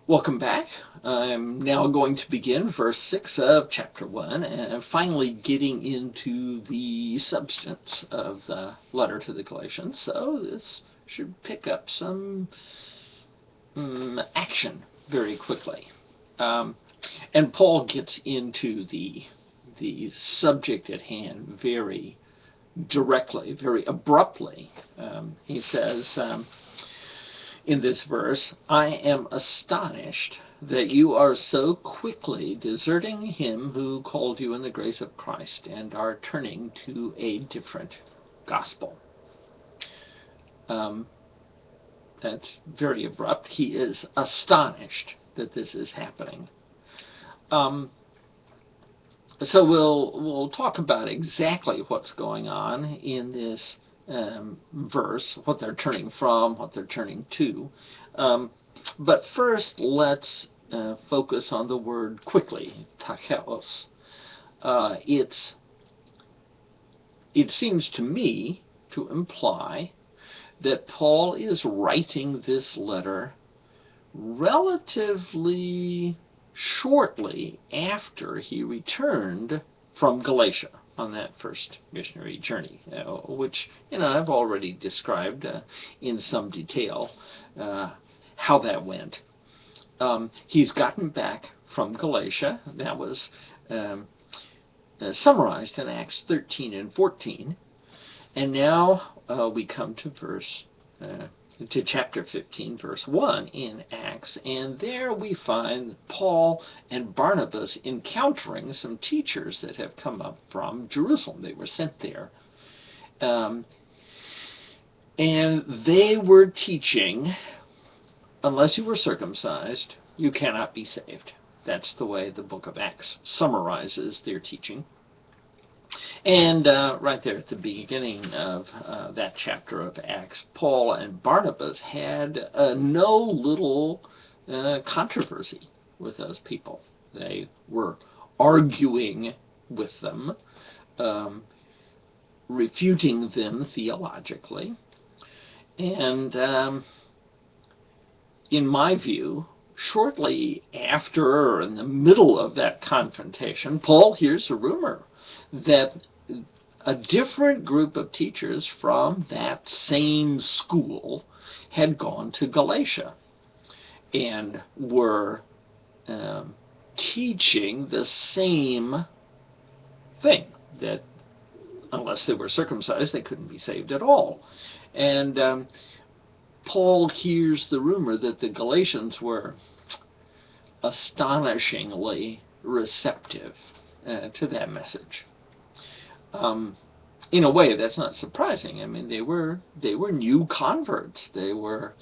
Welcome back. I'm now going to begin verse 6 of chapter 1 and finally getting into the substance of the letter to the Galatians. So this should pick up some action very quickly. And Paul gets into the subject at hand very directly, very abruptly. He says, in this verse, I am astonished that you are so quickly deserting him who called you in the grace of Christ and are turning to a different gospel. That's very abrupt. He is astonished that this is happening. So we'll talk about exactly what's going on in this verse, what they're turning from, what they're turning to. But first, let's focus on the word quickly, tachos. It seems to me to imply that Paul is writing this letter relatively shortly after he returned from Galatia on that first missionary journey, which I've already described in some detail how that went. He's gotten back from Galatia. That was summarized in Acts 13 and 14, and now we come to chapter 15, verse 1 in Acts, and there we find Paul and Barnabas encountering some teachers that have come up from Jerusalem. They were sent there. And they were teaching, unless you were circumcised, you cannot be saved. That's the way the book of Acts summarizes their teaching. And right there at the beginning of that chapter of Acts, Paul and Barnabas had no little controversy with those people. They were arguing with them, refuting them theologically. And in my view, shortly after or in the middle of that confrontation, Paul hears a rumor that a different group of teachers from that same school had gone to Galatia and were teaching the same thing, that unless they were circumcised, they couldn't be saved at all. And Paul hears the rumor that the Galatians were astonishingly receptive to that message. In a way, that's not surprising. I mean, they were new converts. They were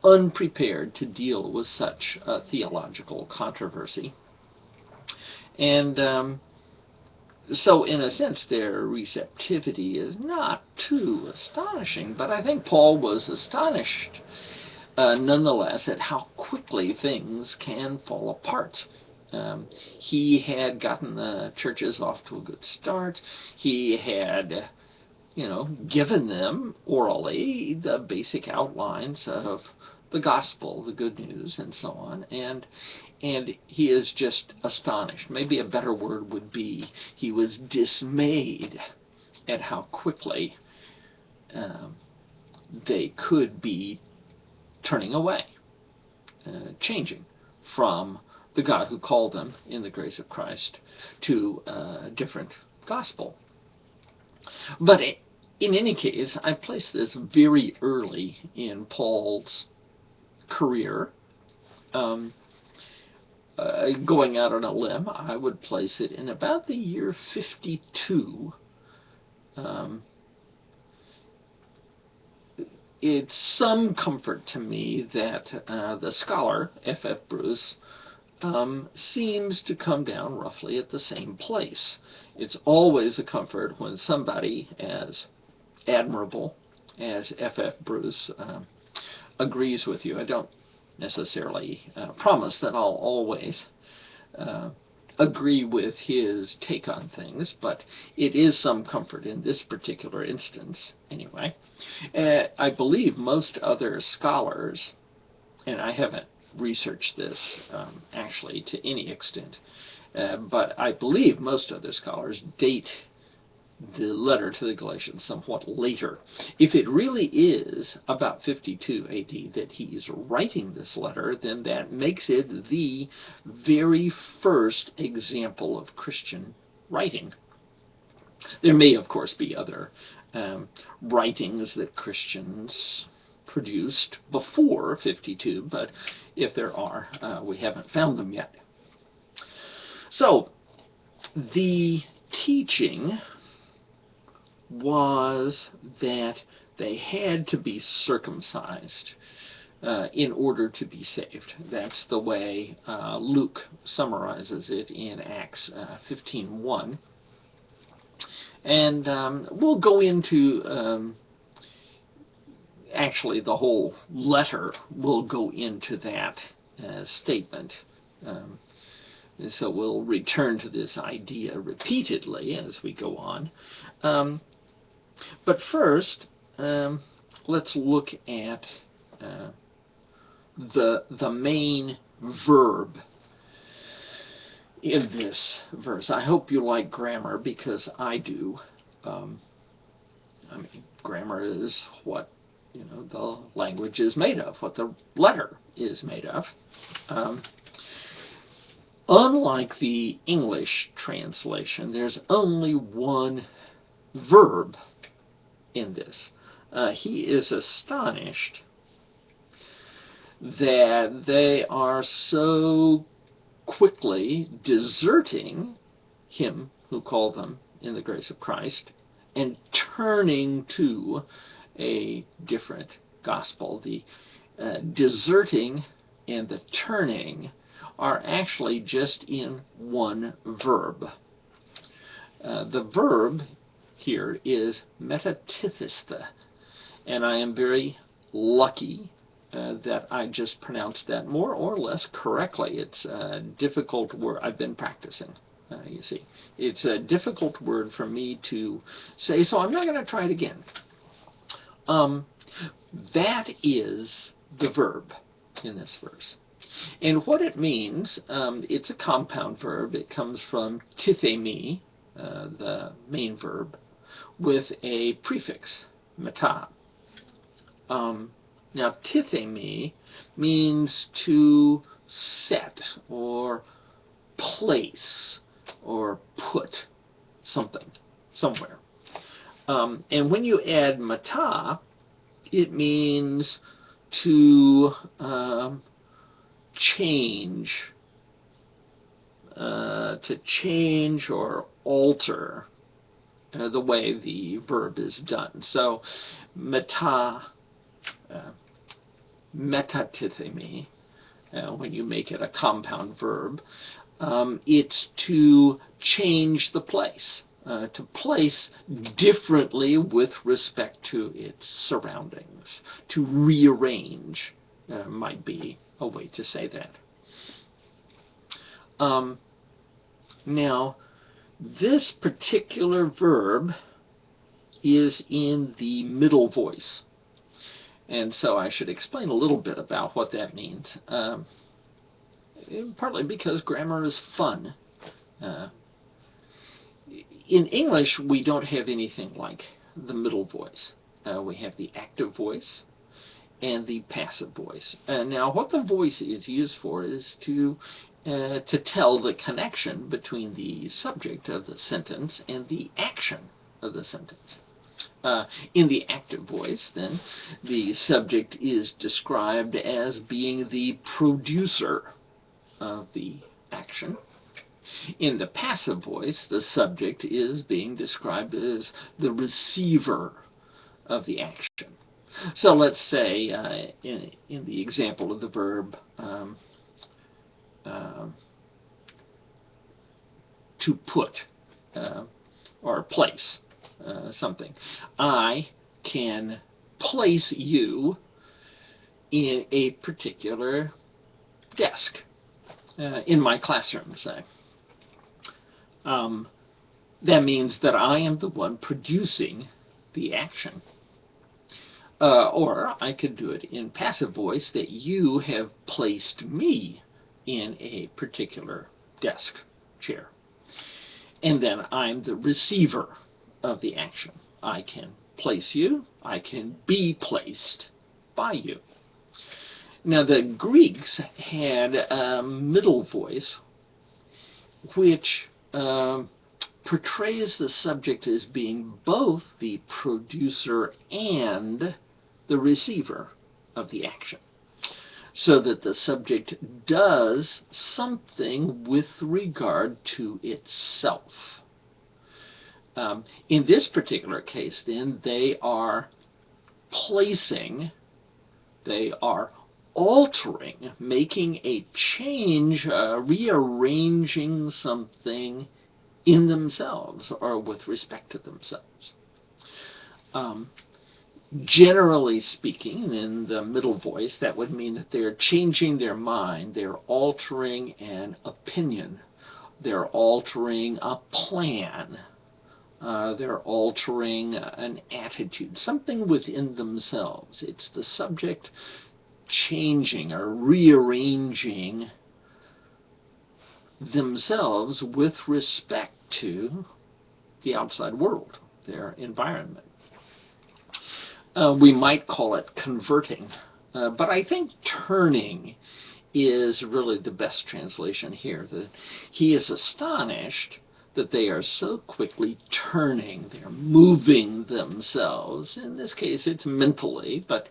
unprepared to deal with such a theological controversy. And so, in a sense, their receptivity is not too astonishing, but I think Paul was astonished nonetheless at how quickly things can fall apart. He had gotten the churches off to a good start. He had, given them orally the basic outlines of the gospel, the good news, and so on. And he is just astonished. Maybe a better word would be he was dismayed at how quickly they could be turning away, changing from the God who called them in the grace of Christ to a different gospel. But in any case, I place this very early in Paul's career. Going out on a limb, I would place it in about the year 52. It's some comfort to me that the scholar, F.F. Bruce, seems to come down roughly at the same place. It's always a comfort when somebody as admirable as F.F. Bruce agrees with you. I don't necessarily promise that I'll always agree with his take on things, but it is some comfort in this particular instance, anyway. I believe most other scholars, and I haven't researched this actually to any extent, but I believe most other scholars date the letter to the Galatians somewhat later. If it really is about 52 AD that he is writing this letter, then that makes it the very first example of Christian writing. There may, of course, be other writings that Christians produced before 52, but if there are, we haven't found them yet. So, the teaching was that they had to be circumcised in order to be saved. That's the way Luke summarizes it in Acts 15:1. And we'll go into, actually the whole letter will go into that statement. So we'll return to this idea repeatedly as we go on. But first, let's look at the main verb in this verse. I hope you like grammar, because I do. I mean, grammar is what the language is made of, what the letter is made of. Unlike the English translation, there's only one verb in this. He is astonished that they are so quickly deserting him who called them in the grace of Christ and turning to a different gospel. The deserting and the turning are actually just in one verb. The verb here is metatithista, and I am very lucky that I just pronounced that more or less correctly. It's a difficult word. I've been practicing, you see. It's a difficult word for me to say, so I'm not going to try it again. That is the verb in this verse. And what it means, it's a compound verb. It comes from tithemi, the main verb, with a prefix, meta. Now, tithemi means to set or place or put something somewhere. And when you add meta, it means to change or alter the way the verb is done. So, metatithemi, when you make it a compound verb, it's to change the place, to place differently with respect to its surroundings, to rearrange, might be a way to say that. Now, this particular verb is in the middle voice. And so I should explain a little bit about what that means. Partly because grammar is fun. In English, we don't have anything like the middle voice. We have the active voice and the passive voice. Now, what the voice is used for is to tell the connection between the subject of the sentence and the action of the sentence. In the active voice, then, the subject is described as being the producer of the action. In the passive voice, the subject is being described as the receiver of the action. So let's say, in the example of the verb to put or place something, I can place you in a particular desk in my classroom, say. That means that I am the one producing the action. Or I could do it in passive voice, that you have placed me in a particular desk, chair. And then I'm the receiver of the action. I can place you, I can be placed by you. Now the Greeks had a middle voice which portrays the subject as being both the producer and the receiver of the action, so that the subject does something with regard to itself. In this particular case, then, they are placing, they are altering, making a change, rearranging something in themselves or with respect to themselves. Generally speaking, in the middle voice, that would mean that they're changing their mind, they're altering an opinion, they're altering a plan, they're altering an attitude, something within themselves. It's the subject changing or rearranging themselves with respect to the outside world, their environment. We might call it converting, but I think turning is really the best translation here. That he is astonished that they are so quickly turning, they're moving themselves. In this case, it's mentally, but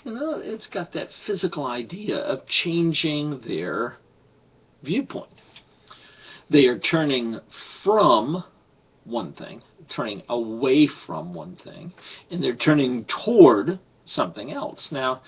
it's got that physical idea of changing their viewpoint. They are turning from one thing, turning away from one thing, and they're turning toward something else. Now,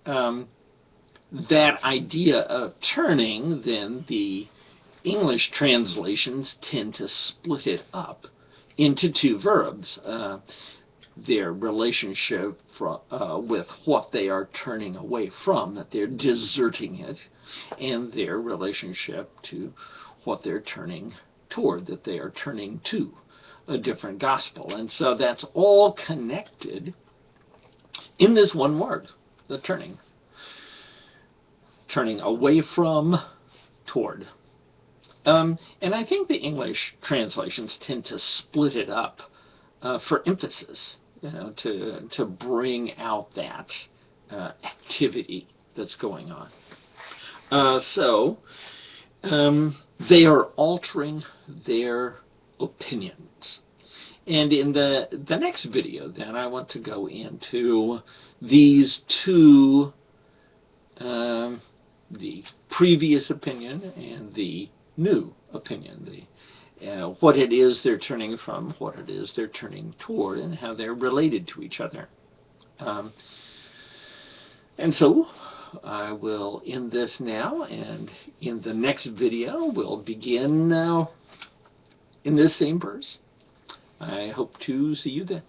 that idea of turning, then, the English translations tend to split it up into two verbs. Their relationship with what they are turning away from, that they're deserting it, and their relationship to what they're turning toward, that they are turning to a different gospel. And so that's all connected in this one word, the turning. Turning away from, toward. And I think the English translations tend to split it up for emphasis, to bring out that activity that's going on. They are altering their opinions. And in the next video, then, I want to go into these two, the previous opinion and the new opinion, what it is they're turning from, what it is they're turning toward, and how they're related to each other. And so I will end this now, and in the next video we'll begin in this same verse. I hope to see you then.